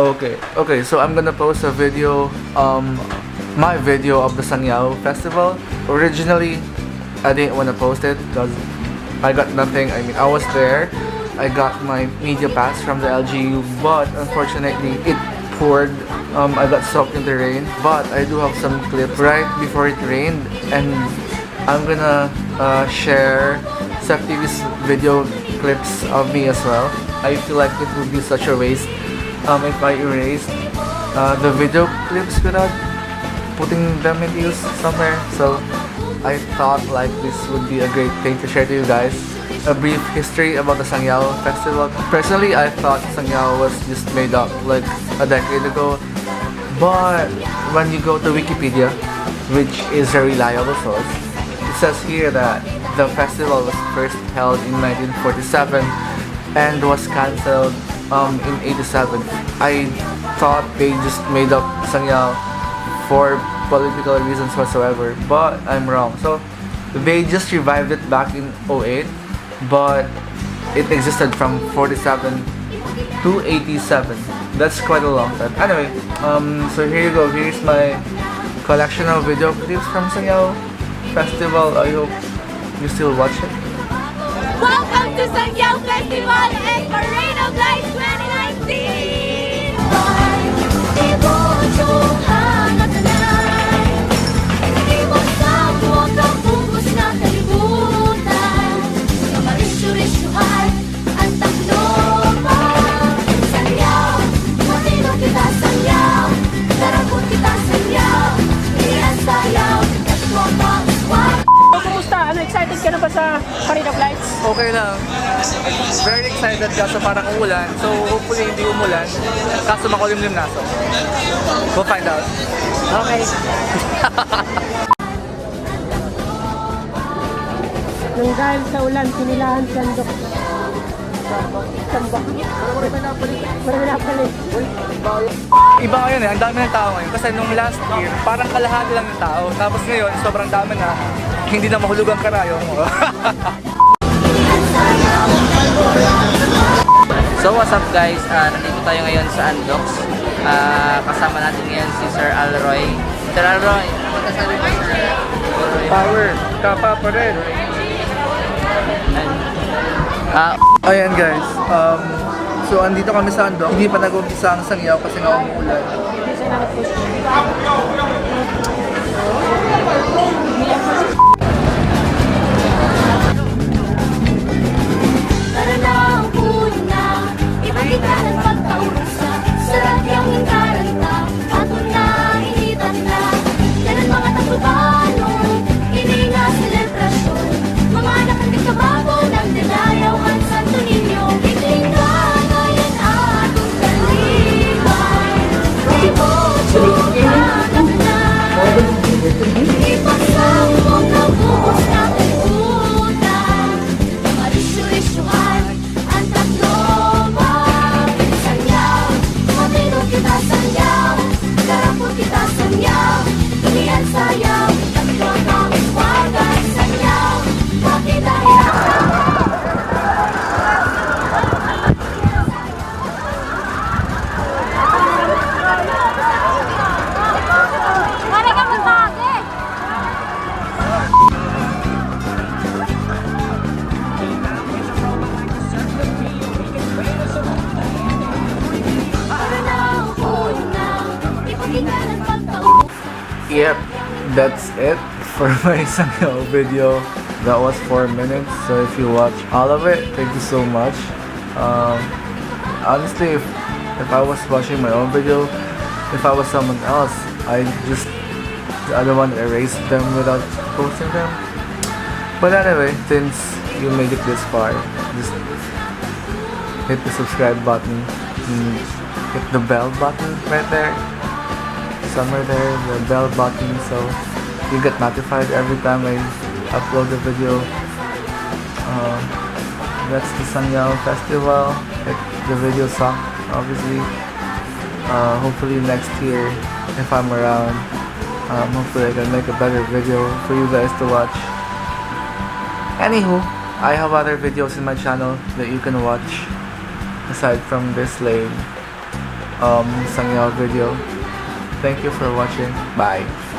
Okay, so I'm gonna post a video, my video of the Sangyaw Festival. Originally, I didn't want to post it because I got nothing. I mean, I was there. I got my media pass from the LGU, but unfortunately, it poured. I got soaked in the rain, but I do have some clips right before it rained, and I'm gonna share SANGYAW's video clips of me as well. I feel like it would be such a waste if I erased the video clips without putting them in use somewhere. So I thought like this would be a great thing to share to you guys. A brief history about the Sangyaw Festival. Personally, I thought Sangyaw was just made up like a decade ago. But when you go to Wikipedia, which is a reliable source, it says here that the festival was first held in 1947 and was cancelled in 87. I thought they just made up Sangyaw for political reasons whatsoever, but I'm wrong. So they just revived it back in 08, but it existed from 47 to 87. That's quite a long time. Anyway, so here you go. Here's my collection of video clips from Sangyaw Festival. I hope you still watch it. Welcome to Sangyaw Festival and Parade of Lights 2019! Excited ka na ba sa Parade of Lights? Okay lang. Very excited kaso parang umulan. So hopefully hindi umulan. Kaso makulimlim na. So we'll find out. Okay. Nung dahil sa ulan, pinilahan sandok. Sambak. Marami napalit. Iba ngayon eh. Ang dami ng tao ngayon. Kasi nung last year, parang kalahati lang ng tao. Tapos ngayon, sobrang dami na. Hindi na mahulog ang karayong. So what's up guys, nandito tayo ngayon sa Andox. Kasama natin ngayon si Sir Alroy. Sir Alroy, ano magkasabi mo Sir Alroy? Power, kapa pa rin. Ayan guys, so andito kami sa Andox. Hindi pa nag-umpisa ang Sangyaw kasi nga umuulan. Yep, that's it for my Sangyaw video. That was 4 minutes, so if you watch all of it, thank you so much. Honestly, if I was watching my own video, if I was someone else, I don't want to erase them without posting them. But anyway, since you made it this far, just hit the subscribe button, and hit the bell button right there. Somewhere there, the bell button, so you get notified every time I upload a video. That's the Sangyaw Festival. The video sucked, obviously. Hopefully next year, if I'm around, hopefully I can make a better video for you guys to watch. Anywho, I have other videos in my channel that you can watch aside from this lane. Sangyaw video. Thank you for watching. Bye.